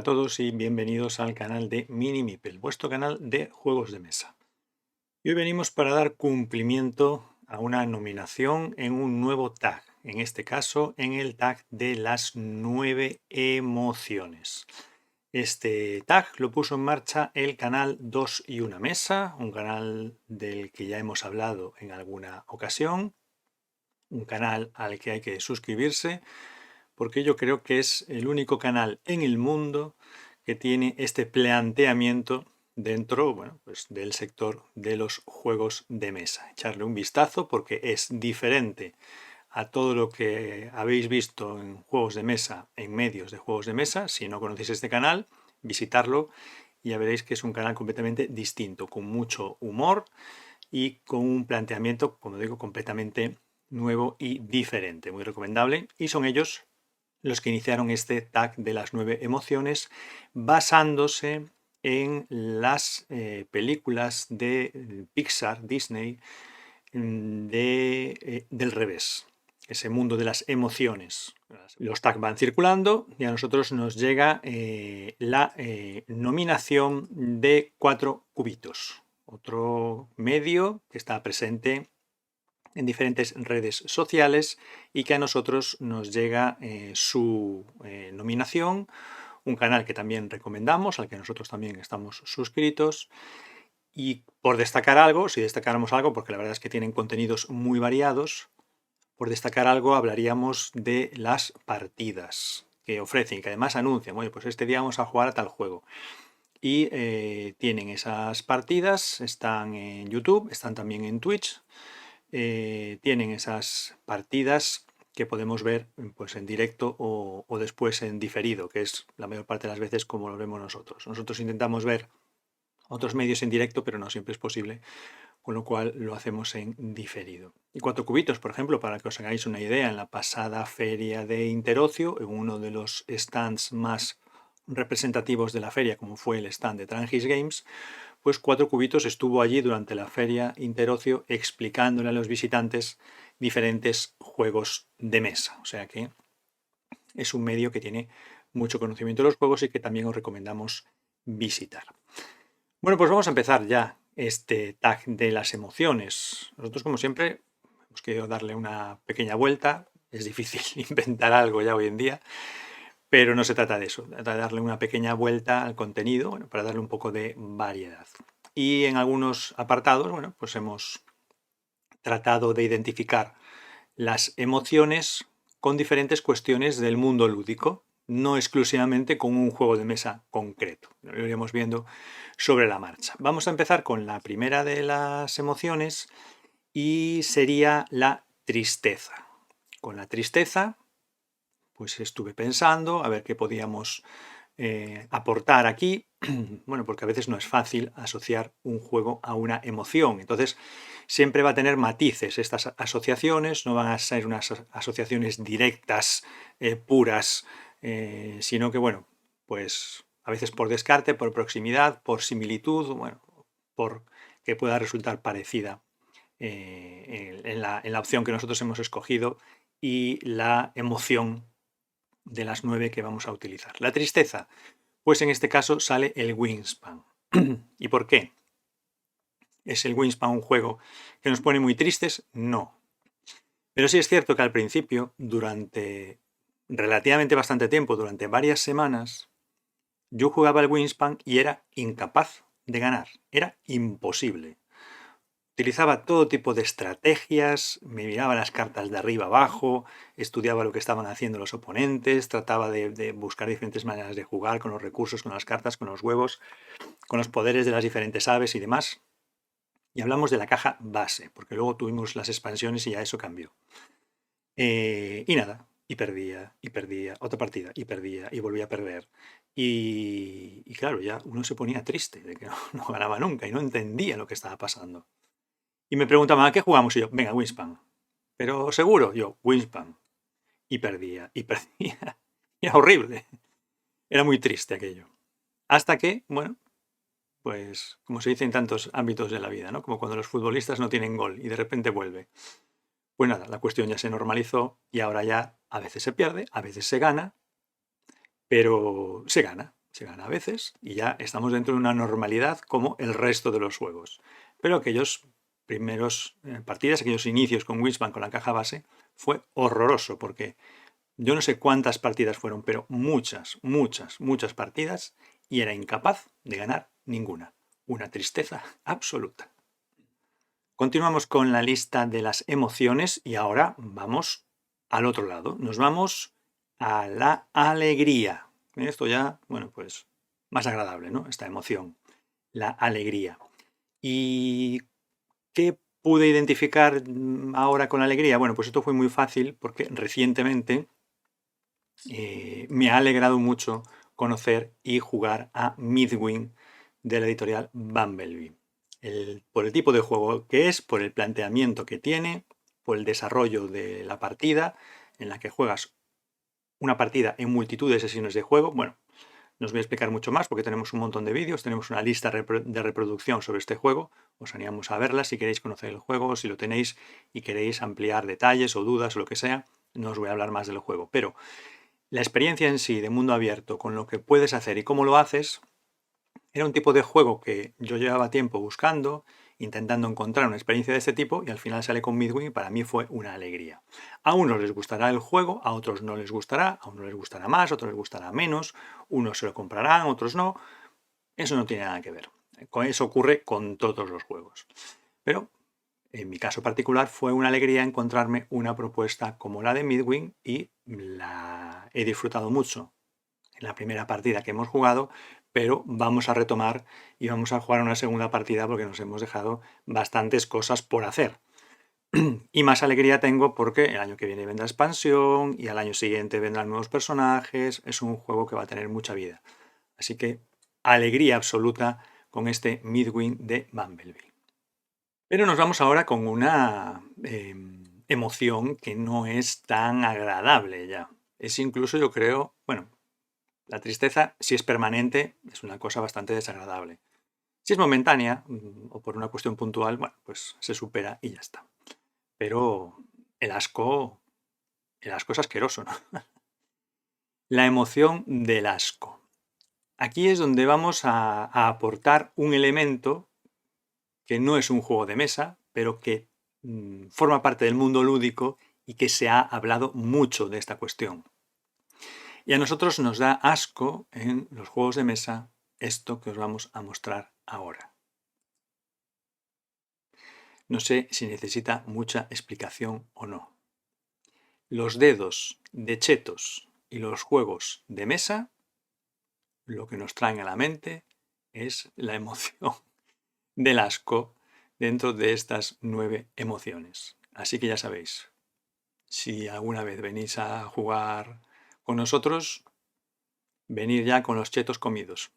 todos y bienvenidos al canal de Mini Meeple, vuestro canal de juegos de mesa. Y hoy venimos para dar cumplimiento a una nominación en un nuevo tag, en este caso en el tag de las 9 emociones. Este tag lo puso en marcha el canal 2 y una mesa, un canal del que ya hemos hablado en alguna ocasión, un canal al que hay que suscribirse, porque yo creo que es el único canal en el mundo que tiene este planteamiento dentro, bueno, pues del sector de los juegos de mesa. Echarle un vistazo porque es diferente a todo lo que habéis visto en juegos de mesa, en medios de juegos de mesa. Si no conocéis este canal, visitarlo y ya veréis que es un canal completamente distinto, con mucho humor y con un planteamiento, como digo, completamente nuevo y diferente. Muy recomendable. Y son ellos los que iniciaron este tag de las 9 emociones basándose en las películas de Pixar, Disney, del revés, ese mundo de las emociones. Los tags van circulando y a nosotros nos llega la nominación de 4 cubitos, otro medio que está presente en diferentes redes sociales y que a nosotros nos llega su nominación, un canal que también recomendamos, al que nosotros también estamos suscritos. Y por destacar algo, si destacáramos algo, porque la verdad es que tienen contenidos muy variados, por destacar algo hablaríamos de las partidas que ofrecen, que además anuncian, oye, pues este día vamos a jugar a tal juego. Y tienen esas partidas, están en YouTube, están también en Twitch, tienen esas partidas que podemos ver pues, en directo o después en diferido, que es la mayor parte de las veces como lo vemos nosotros. Nosotros intentamos ver otros medios en directo, pero no siempre es posible, con lo cual lo hacemos en diferido. Y 4 cubitos, por ejemplo, para que os hagáis una idea, en la pasada feria de Interocio, en uno de los stands más representativos de la feria, como fue el stand de Trangis Games, pues 4 cubitos estuvo allí durante la feria Interocio explicándole a los visitantes diferentes juegos de mesa. O sea que es un medio que tiene mucho conocimiento de los juegos y que también os recomendamos visitar. Bueno, pues vamos a empezar ya este tag de las emociones. Nosotros, como siempre, hemos querido darle una pequeña vuelta. Es difícil inventar algo ya hoy en día, pero no se trata de eso. Se trata de darle una pequeña vuelta al contenido, bueno, para darle un poco de variedad. Y en algunos apartados, bueno, pues hemos tratado de identificar las emociones con diferentes cuestiones del mundo lúdico, no exclusivamente con un juego de mesa concreto. Lo iremos viendo sobre la marcha. Vamos a empezar con la primera de las emociones y sería la tristeza. Con la tristeza, pues estuve pensando a ver qué podíamos aportar aquí. Bueno, porque a veces no es fácil asociar un juego a una emoción. Entonces, siempre va a tener matices estas asociaciones, no van a ser unas asociaciones directas, puras, sino que, bueno, pues a veces por descarte, por proximidad, por similitud, bueno, por que pueda resultar parecida en la opción que nosotros hemos escogido y la emoción de las 9 que vamos a utilizar. La tristeza, pues en este caso sale el Wingspan. ¿Y por qué? ¿Es el Wingspan un juego que nos pone muy tristes? No. Pero sí es cierto que al principio, durante relativamente bastante tiempo, durante varias semanas, yo jugaba el Wingspan y era incapaz de ganar. Era imposible. Utilizaba todo tipo de estrategias, me miraba las cartas de arriba abajo, estudiaba lo que estaban haciendo los oponentes, trataba de buscar diferentes maneras de jugar con los recursos, con las cartas, con los huevos, con los poderes de las diferentes aves y demás. Y hablamos de la caja base, porque luego tuvimos las expansiones y ya eso cambió. Y nada, y perdía, otra partida, y perdía, y volvía a perder. Y claro, ya uno se ponía triste de que no ganaba nunca y no entendía lo que estaba pasando. Y me preguntaban, ¿a qué jugamos? Y yo, venga, Wingspan. Pero seguro, yo, Wingspan. Y perdía, y perdía. Y era horrible. Era muy triste aquello. Hasta que, bueno, pues como se dice en tantos ámbitos de la vida, ¿no? Como cuando los futbolistas no tienen gol y de repente vuelve. Pues nada, la cuestión ya se normalizó y ahora ya a veces se pierde, a veces se gana, pero se se gana a veces y ya estamos dentro de una normalidad como el resto de los juegos. Pero aquellos primeros partidas, aquellos inicios con Wingspan, con la caja base, fue horroroso porque yo no sé cuántas partidas fueron, pero muchas, muchas, muchas partidas y era incapaz de ganar ninguna. Una tristeza absoluta. Continuamos con la lista de las emociones y ahora vamos al otro lado. Nos vamos a la alegría. Esto ya, bueno, pues más agradable, ¿no? Esta emoción, la alegría. ¿Y qué pude identificar ahora con la alegría? Bueno, pues esto fue muy fácil porque recientemente me ha alegrado mucho conocer y jugar a Midwing de la editorial Bumblebee. Por el tipo de juego que es, por el planteamiento que tiene, por el desarrollo de la partida, en la que juegas una partida en multitud de sesiones de juego. Bueno, no os voy a explicar mucho más porque tenemos un montón de vídeos, tenemos una lista de reproducción sobre este juego. Os animamos a verla si queréis conocer el juego, si lo tenéis y queréis ampliar detalles o dudas o lo que sea. No os voy a hablar más del juego, pero la experiencia en sí de mundo abierto, con lo que puedes hacer y cómo lo haces, era un tipo de juego que yo llevaba tiempo buscando, intentando encontrar una experiencia de este tipo y al final sale con Midwing y para mí fue una alegría. A unos les gustará el juego, a otros no les gustará, a unos les gustará más, a otros les gustará menos, unos se lo comprarán, otros no. Eso no tiene nada que ver. Eso ocurre con todos los juegos. Pero en mi caso particular fue una alegría encontrarme una propuesta como la de Midwing y la he disfrutado mucho en la primera partida que hemos jugado, pero vamos a retomar y vamos a jugar una segunda partida porque nos hemos dejado bastantes cosas por hacer. Y más alegría tengo porque el año que viene vendrá expansión y al año siguiente vendrán nuevos personajes. Es un juego que va a tener mucha vida. Así que alegría absoluta con este Midwing de Bumblebee. Pero nos vamos ahora con una emoción que no es tan agradable ya. Es incluso, yo creo, bueno, la tristeza, si es permanente, es una cosa bastante desagradable. Si es momentánea o por una cuestión puntual, bueno, pues se supera y ya está. Pero el asco es asqueroso, ¿no? La emoción del asco. Aquí es donde vamos a aportar un elemento que no es un juego de mesa, pero que forma parte del mundo lúdico y que se ha hablado mucho de esta cuestión. Y a nosotros nos da asco en los juegos de mesa esto que os vamos a mostrar ahora. No sé si necesita mucha explicación o no. Los dedos de chetos y los juegos de mesa, lo que nos traen a la mente es la emoción del asco dentro de estas 9 emociones. Así que ya sabéis, si alguna vez venís a jugar con nosotros, venid ya con los chetos comidos.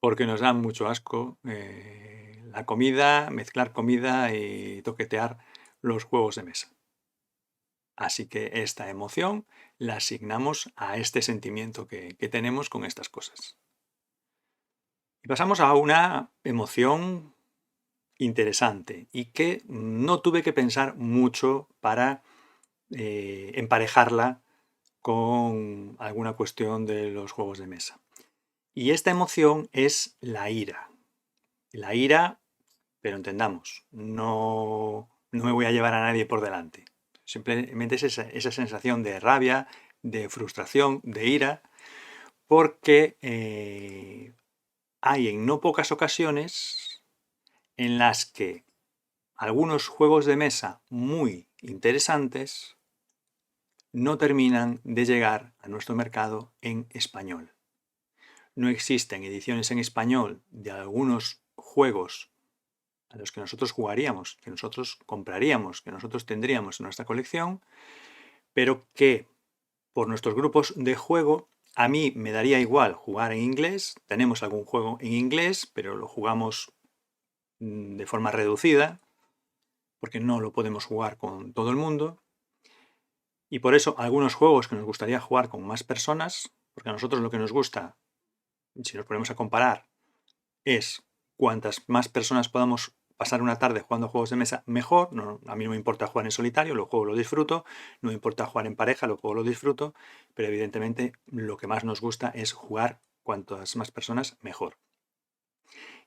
Porque nos dan mucho asco la comida, mezclar comida y toquetear los juegos de mesa. Así que esta emoción la asignamos a este sentimiento que tenemos con estas cosas. Y pasamos a una emoción interesante y que no tuve que pensar mucho para emparejarla con alguna cuestión de los juegos de mesa. Y esta emoción es la ira. La ira, pero entendamos, no me voy a llevar a nadie por delante. Simplemente es esa sensación de rabia, de frustración, de ira, porque hay en no pocas ocasiones en las que algunos juegos de mesa muy interesantes no terminan de llegar a nuestro mercado en español. No existen ediciones en español de algunos juegos a los que nosotros jugaríamos, que nosotros compraríamos, que nosotros tendríamos en nuestra colección, pero que por nuestros grupos de juego a mí me daría igual jugar en inglés. Tenemos algún juego en inglés, pero lo jugamos de forma reducida, porque no lo podemos jugar con todo el mundo. Y por eso algunos juegos que nos gustaría jugar con más personas, porque a nosotros lo que nos gusta, si nos ponemos a comparar, es cuantas más personas podamos pasar una tarde jugando juegos de mesa, mejor. No, a mí no me importa jugar en solitario, los juegos los disfruto. No me importa jugar en pareja, los juegos los disfruto. Pero evidentemente lo que más nos gusta es jugar cuantas más personas, mejor.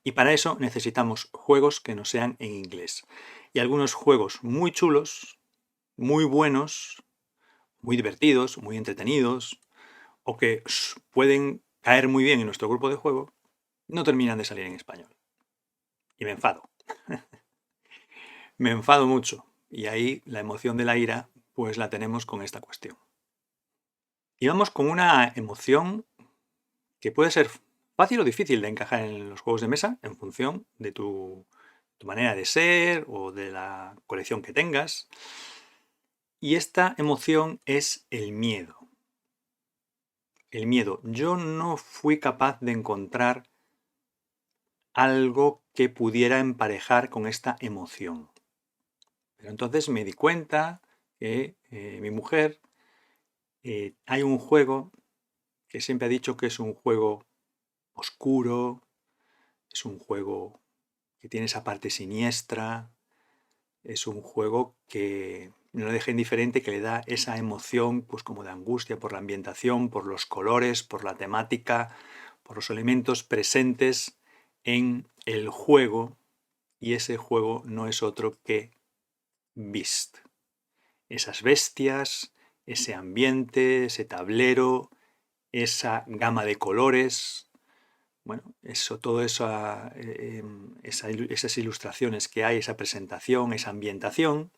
Y para eso necesitamos juegos que no sean en inglés. Y algunos juegos muy chulos, muy buenos, muy divertidos, muy entretenidos, o que pueden caer muy bien en nuestro grupo de juego, no terminan de salir en español. Y me enfado. Me enfado mucho. Y ahí la emoción de la ira, pues la tenemos con esta cuestión. Y vamos con una emoción que puede ser fácil o difícil de encajar en los juegos de mesa en función de tu manera de ser o de la colección que tengas. Y esta emoción es el miedo. El miedo. Yo no fui capaz de encontrar algo que pudiera emparejar con esta emoción. Pero entonces me di cuenta que mi mujer hay un juego que siempre ha dicho que es un juego oscuro, es un juego que tiene esa parte siniestra, es un juego que no lo deja indiferente, que le da esa emoción pues como de angustia por la ambientación, por los colores, por la temática, por los elementos presentes en el juego, y ese juego no es otro que Beast. Esas bestias, ese ambiente, ese tablero, esa gama de colores, bueno, eso, todo eso, esas ilustraciones que hay, esa presentación, esa ambientación,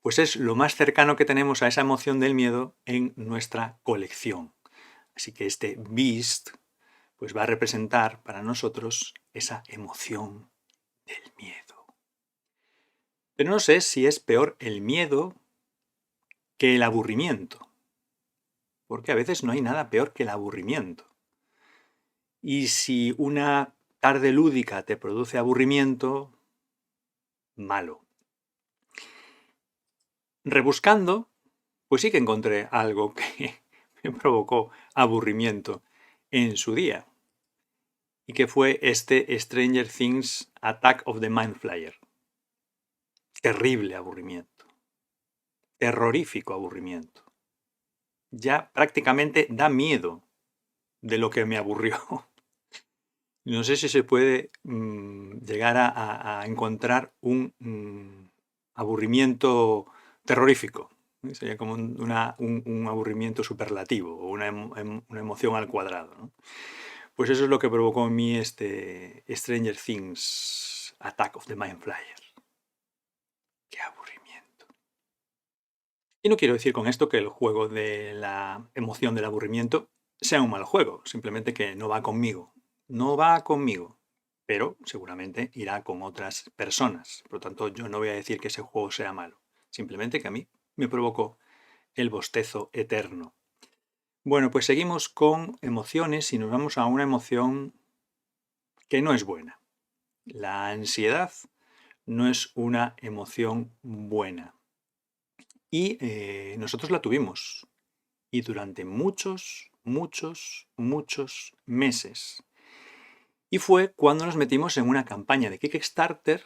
pues es lo más cercano que tenemos a esa emoción del miedo en nuestra colección. Así que este Beast pues va a representar para nosotros esa emoción del miedo. Pero no sé si es peor el miedo que el aburrimiento, porque a veces no hay nada peor que el aburrimiento. Y si una tarde lúdica te produce aburrimiento, malo. Rebuscando, pues sí que encontré algo que me provocó aburrimiento en su día, y que fue este Stranger Things Attack of the Mind Flayer. Terrible aburrimiento. Terrorífico aburrimiento. Ya prácticamente da miedo de lo que me aburrió. No sé si se puede llegar a encontrar un aburrimiento terrorífico. Sería como un aburrimiento superlativo o una emoción al cuadrado, ¿no? Pues eso es lo que provocó en mí este Stranger Things Attack of the Mind Flayer. ¡Qué aburrimiento! Y no quiero decir con esto que el juego de la emoción del aburrimiento sea un mal juego, simplemente que no va conmigo. No va conmigo, pero seguramente irá con otras personas. Por lo tanto, yo no voy a decir que ese juego sea malo, simplemente que a mí me provocó el bostezo eterno. Bueno, pues seguimos con emociones y nos vamos a una emoción que no es buena. La ansiedad no es una emoción buena. Y nosotros la tuvimos. Y durante muchos meses. Y fue cuando nos metimos en una campaña de Kickstarter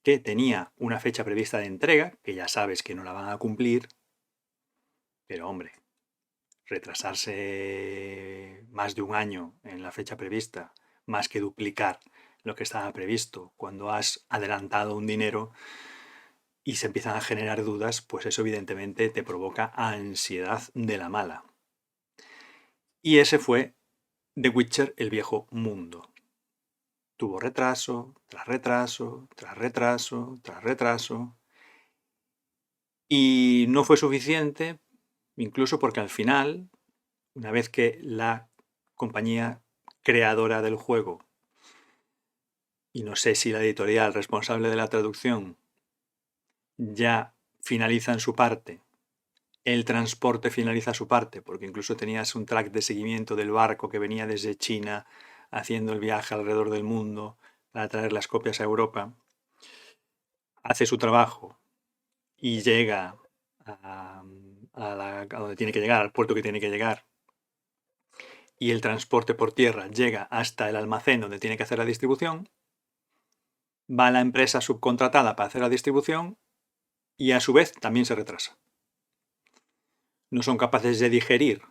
que tenía una fecha prevista de entrega, que ya sabes que no la van a cumplir, pero hombre, retrasarse más de un año en la fecha prevista, más que duplicar lo que estaba previsto cuando has adelantado un dinero y se empiezan a generar dudas, pues eso evidentemente te provoca ansiedad de la mala. Y ese fue The Witcher, el viejo mundo. Tuvo retraso, tras retraso, tras retraso, tras retraso. Y no fue suficiente, incluso porque al final, una vez que la compañía creadora del juego, y no sé si la editorial responsable de la traducción, ya finalizan su parte, el transporte finaliza su parte, porque incluso tenías un track de seguimiento del barco que venía desde China haciendo el viaje alrededor del mundo para traer las copias a Europa, hace su trabajo y llega a donde tiene que llegar, al puerto que tiene que llegar, y el transporte por tierra llega hasta el almacén donde tiene que hacer la distribución, va a la empresa subcontratada para hacer la distribución y a su vez también se retrasa. No son capaces de digerir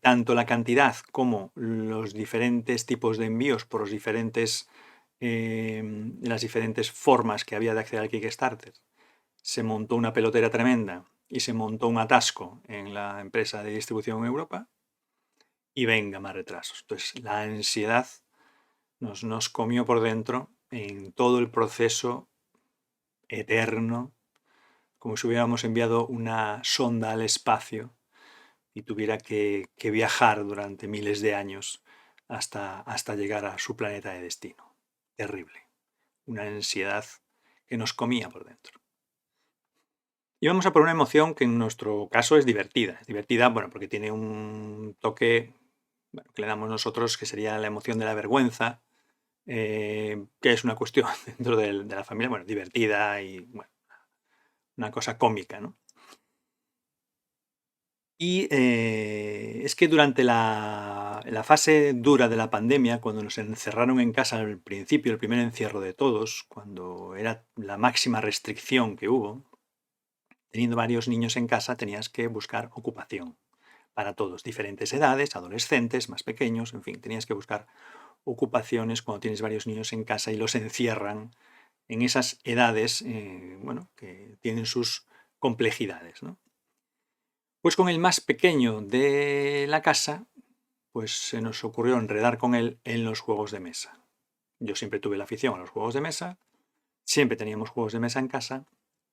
tanto la cantidad como los diferentes tipos de envíos por las diferentes formas que había de acceder al Kickstarter. Se montó una pelotera tremenda y se montó un atasco en la empresa de distribución en Europa y venga más retrasos. Entonces la ansiedad nos comió por dentro en todo el proceso eterno, como si hubiéramos enviado una sonda al espacio y tuviera que viajar durante miles de años hasta llegar a su planeta de destino. Terrible. Una ansiedad que nos comía por dentro. Y vamos a por una emoción que en nuestro caso es divertida. Es divertida, bueno, porque tiene un toque que le damos nosotros, que sería la emoción de la vergüenza, que es una cuestión dentro de la familia, bueno, divertida y, bueno, una cosa cómica, ¿no? Y es que durante la fase dura de la pandemia, cuando nos encerraron en casa al principio, el primer encierro de todos, cuando era la máxima restricción que hubo, teniendo varios niños en casa tenías que buscar ocupación para todos, diferentes edades, adolescentes, más pequeños, en fin, tenías que buscar ocupaciones cuando tienes varios niños en casa y los encierran en esas edades, bueno, que tienen sus complejidades, ¿no? Pues con el más pequeño de la casa, pues se nos ocurrió enredar con él en los juegos de mesa. Yo siempre tuve la afición a los juegos de mesa, siempre teníamos juegos de mesa en casa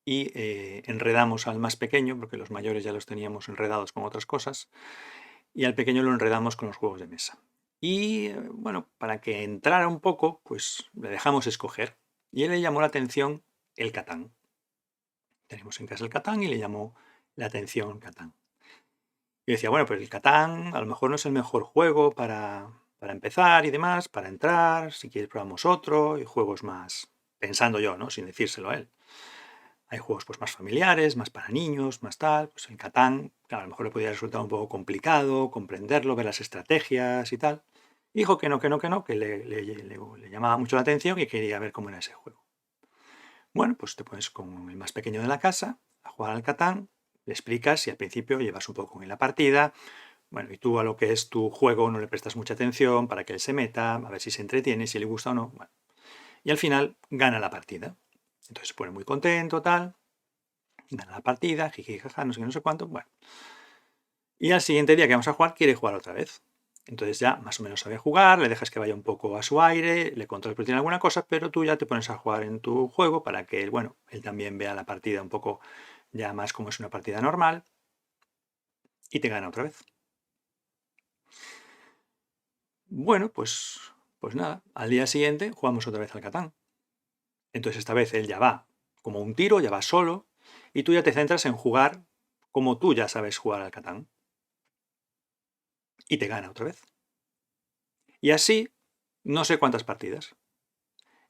y enredamos al más pequeño, porque los mayores ya los teníamos enredados con otras cosas, y al pequeño lo enredamos con los juegos de mesa. Y bueno, para que entrara un poco, pues le dejamos escoger. Y él le llamó la atención el Catán. Tenemos en casa el Catán y le llamó la atención el Catán. Y decía, bueno, pues el Catán a lo mejor no es el mejor juego para empezar y demás, para entrar, si quieres probamos otro, y juegos más, pensando yo, ¿no? Sin decírselo a él. Hay juegos pues más familiares, más para niños, más tal, pues el Catán, claro, a lo mejor le podía resultar un poco complicado comprenderlo, ver las estrategias y tal. Y dijo que no, que le llamaba mucho la atención y quería ver cómo era ese juego. Bueno, pues te pones con el más pequeño de la casa a jugar al Catán, le explicas y al principio llevas un poco en la partida, bueno, y tú a lo que es tu juego no le prestas mucha atención para que él se meta, a ver si se entretiene, si le gusta o no. Bueno. Y al final gana la partida. Entonces se pone muy contento, tal, gana la partida, jiji, jaja, no sé qué, no sé cuánto, bueno. Y al siguiente día que vamos a jugar, quiere jugar otra vez. Entonces ya más o menos sabe jugar, le dejas que vaya un poco a su aire, le controlas por tiene alguna cosa, pero tú ya te pones a jugar en tu juego para que él, bueno, él también vea la partida un poco ya más como es una partida normal y te gana otra vez. Bueno, pues nada, al día siguiente jugamos otra vez al Catán. Entonces esta vez él ya va como un tiro, ya va solo, y tú ya te centras en jugar como tú ya sabes jugar al Catán. Y te gana otra vez. Y así, no sé cuántas partidas,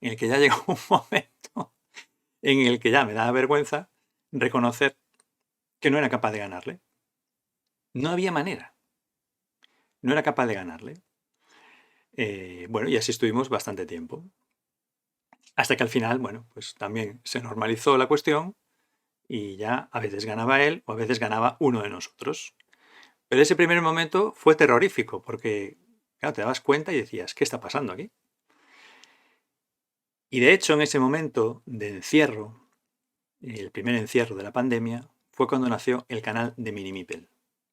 en el que ya llegó un momento en el que ya me daba vergüenza reconocer que no era capaz de ganarle. No había manera. No era capaz de ganarle. Bueno, y así estuvimos bastante tiempo. Hasta que al final, bueno, pues también se normalizó la cuestión y ya a veces ganaba él o a veces ganaba uno de nosotros. Pero ese primer momento fue terrorífico porque, claro, te dabas cuenta y decías, ¿qué está pasando aquí? Y de hecho, en ese momento de encierro, el primer encierro de la pandemia, fue cuando nació el canal de Mini Meeple.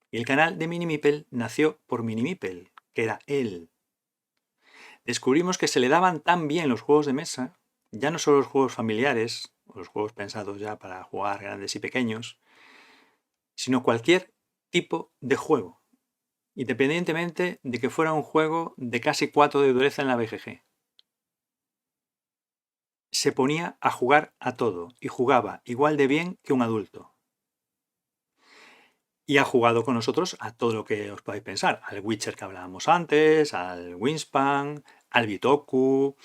Y el canal de Mini Meeple nació por Mini Meeple, que era él. Descubrimos que se le daban tan bien los juegos de mesa, ya no solo los juegos familiares, o los juegos pensados ya para jugar grandes y pequeños, sino cualquier tipo de juego, independientemente de que fuera un juego de casi 4 de dureza en la BGG. Se ponía a jugar a todo y jugaba igual de bien que un adulto. Y ha jugado con nosotros a todo lo que os podáis pensar. Al Witcher que hablábamos antes, al Wingspan, al Bitoku,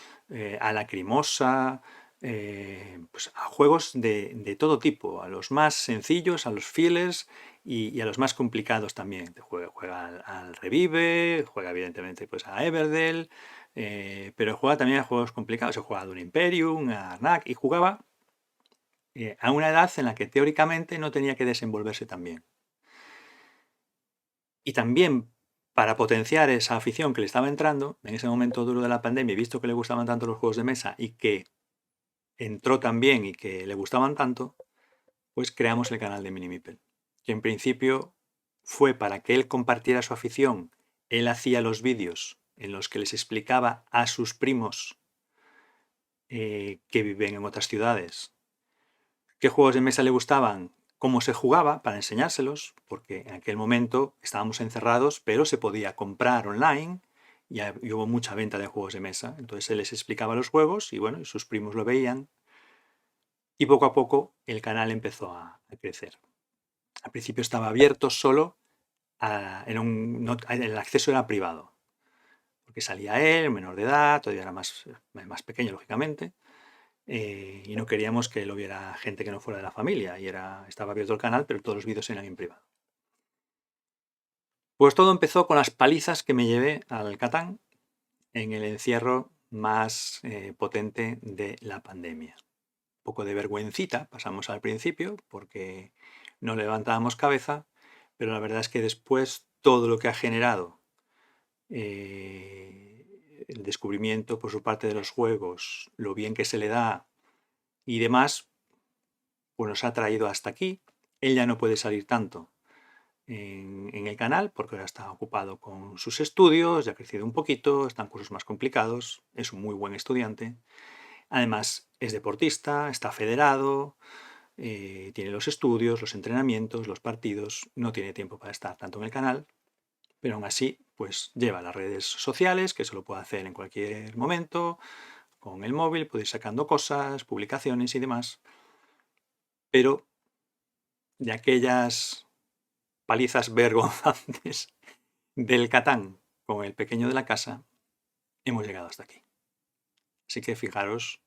a la Crimosa, pues a juegos de todo tipo, a los más sencillos, a los fieles y a los más complicados también. Juega al Revive, juega evidentemente pues a Everdell, pero jugaba también a juegos complicados. Se jugaba a Dune Imperium, a Arnak, y jugaba a una edad en la que teóricamente no tenía que desenvolverse tan bien. Y también para potenciar esa afición que le estaba entrando, en ese momento duro de la pandemia, y visto que le gustaban tanto los juegos de mesa y que entró tan bien y que le gustaban tanto, pues creamos el canal de Mini Meeple, que en principio fue para que él compartiera su afición. Él hacía los vídeos en los que les explicaba a sus primos que viven en otras ciudades qué juegos de mesa le gustaban, cómo se jugaba, para enseñárselos, porque en aquel momento estábamos encerrados, pero se podía comprar online y hubo mucha venta de juegos de mesa. Entonces él les explicaba los juegos y bueno, sus primos lo veían y poco a poco el canal empezó a crecer. Al principio estaba abierto solo, el acceso era privado, porque salía él, menor de edad, todavía era más pequeño lógicamente, y no queríamos que lo viera gente que no fuera de la familia, y estaba abierto el canal, pero todos los vídeos eran en privado. Pues todo empezó con las palizas que me llevé al Catán en el encierro más potente de la pandemia. Un poco de vergüencita pasamos al principio, porque no levantábamos cabeza, pero la verdad es que después todo lo que ha generado el descubrimiento por su parte de los juegos, lo bien que se le da y demás, pues nos ha traído hasta aquí. Él ya no puede salir tanto en el canal porque ahora está ocupado con sus estudios, ya ha crecido un poquito, están cursos más complicados, es un muy buen estudiante. Además es deportista, está federado, tiene los estudios, los entrenamientos, los partidos, no tiene tiempo para estar tanto en el canal, pero aún así pues lleva las redes sociales, que eso lo puede hacer en cualquier momento, con el móvil, puede ir sacando cosas, publicaciones y demás, pero de aquellas palizas vergonzantes del Catán con el pequeño de la casa, hemos llegado hasta aquí. Así que fijaros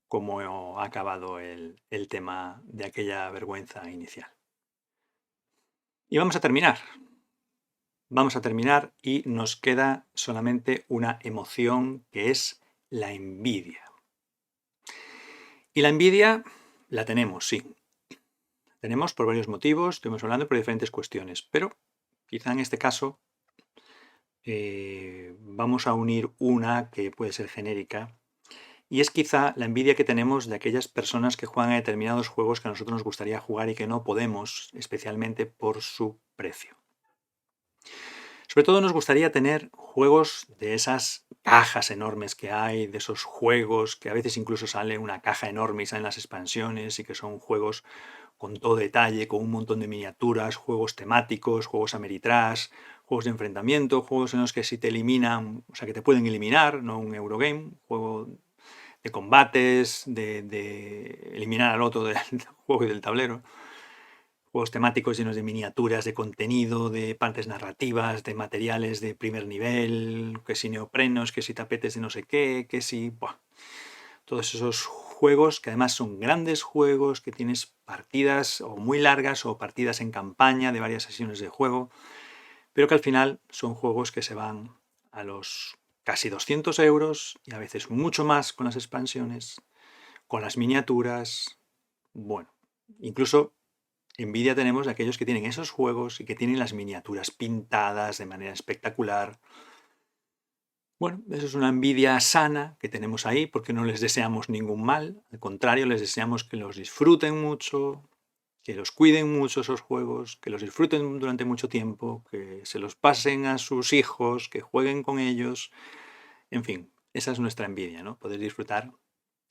cómo ha acabado el tema de aquella vergüenza inicial. Y vamos a terminar. Vamos a terminar y nos queda solamente una emoción que es la envidia. Y la envidia la tenemos, sí. La tenemos por varios motivos, estuvimos hablando por diferentes cuestiones, pero quizá en este caso vamos a unir una que puede ser genérica, y es quizá la envidia que tenemos de aquellas personas que juegan a determinados juegos que a nosotros nos gustaría jugar y que no podemos, especialmente por su precio. Sobre todo nos gustaría tener juegos de esas cajas enormes que hay, de esos juegos que a veces incluso sale una caja enorme y salen las expansiones y que son juegos con todo detalle, con un montón de miniaturas, juegos temáticos, juegos Ameritrash, juegos de enfrentamiento, juegos en los que si te eliminan, o sea que te pueden eliminar, no un Eurogame, juego de combates, de eliminar al otro del juego y del tablero. Juegos temáticos llenos de miniaturas, de contenido, de partes narrativas, de materiales de primer nivel, que si neoprenos, que si tapetes de no sé qué, que si... Buah. Todos esos juegos que además son grandes juegos, que tienes partidas o muy largas o partidas en campaña de varias sesiones de juego, pero que al final son juegos que se van a los casi 200 euros y a veces mucho más con las expansiones, con las miniaturas. Bueno, incluso envidia tenemos de aquellos que tienen esos juegos y que tienen las miniaturas pintadas de manera espectacular. Bueno, eso es una envidia sana que tenemos ahí porque no les deseamos ningún mal, al contrario, les deseamos que los disfruten mucho, que los cuiden mucho esos juegos, que los disfruten durante mucho tiempo, que se los pasen a sus hijos, que jueguen con ellos. En fin, esa es nuestra envidia, ¿no? Poder disfrutar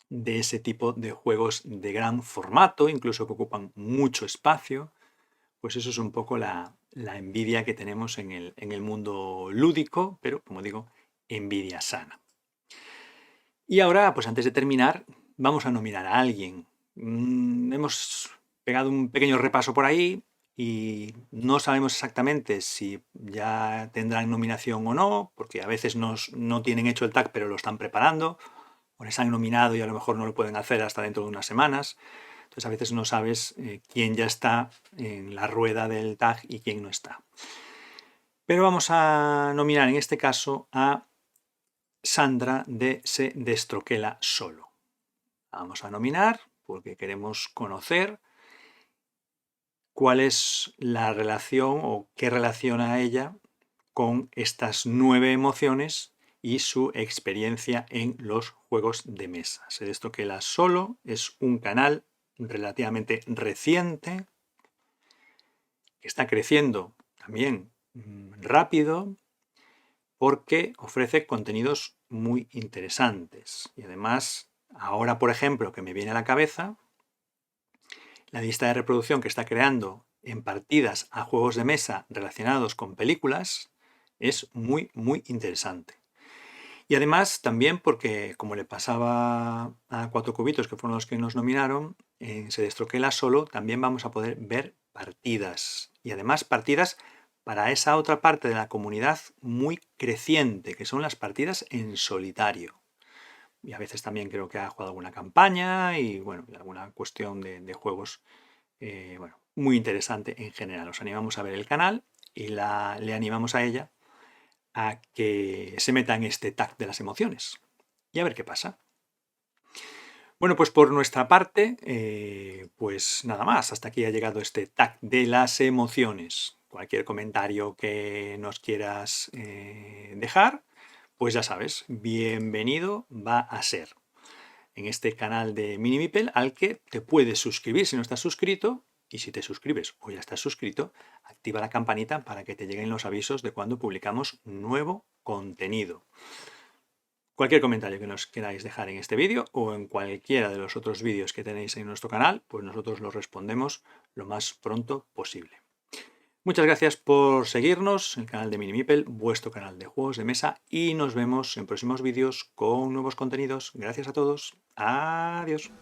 de ese tipo de juegos de gran formato, incluso que ocupan mucho espacio. Pues eso es un poco la envidia que tenemos en el mundo lúdico, pero como digo, envidia sana. Y ahora, pues antes de terminar, vamos a nominar a alguien. Hemos pegado un pequeño repaso por ahí y no sabemos exactamente si ya tendrán nominación o no, porque a veces no tienen hecho el tag pero lo están preparando, o les han nominado y a lo mejor no lo pueden hacer hasta dentro de unas semanas. Entonces a veces no sabes quién ya está en la rueda del tag y quién no está. Pero vamos a nominar en este caso a Sandra de Se Destroquela Solo. Vamos a nominar porque queremos conocer cuál es la relación o qué relaciona ella con estas 9 emociones y su experiencia en los juegos de mesa. Se Destroquela Solo es un canal relativamente reciente que está creciendo también rápido porque ofrece contenidos muy interesantes. Y además, ahora, por ejemplo, que me viene a la cabeza, la lista de reproducción que está creando en partidas a juegos de mesa relacionados con películas es muy, muy interesante. Y además también porque, como le pasaba a 4 cubitos, que fueron los que nos nominaron, en Se Destroquela Solo también vamos a poder ver partidas. Y además partidas para esa otra parte de la comunidad muy creciente, que son las partidas en solitario. Y a veces también creo que ha jugado alguna campaña y bueno, alguna cuestión de juegos bueno, muy interesante en general. Os animamos a ver el canal y le animamos a ella a que se meta en este tag de las emociones y a ver qué pasa. Bueno, pues por nuestra parte, pues nada más. Hasta aquí ha llegado este tag de las emociones. Cualquier comentario que nos quieras dejar, pues ya sabes, bienvenido va a ser en este canal de Mini Meeple al que te puedes suscribir si no estás suscrito. Y si te suscribes o ya estás suscrito, activa la campanita para que te lleguen los avisos de cuando publicamos nuevo contenido. Cualquier comentario que nos queráis dejar en este vídeo o en cualquiera de los otros vídeos que tenéis en nuestro canal, pues nosotros los respondemos lo más pronto posible. Muchas gracias por seguirnos en el canal de Mini Meeple, vuestro canal de juegos de mesa, y nos vemos en próximos vídeos con nuevos contenidos. Gracias a todos. Adiós.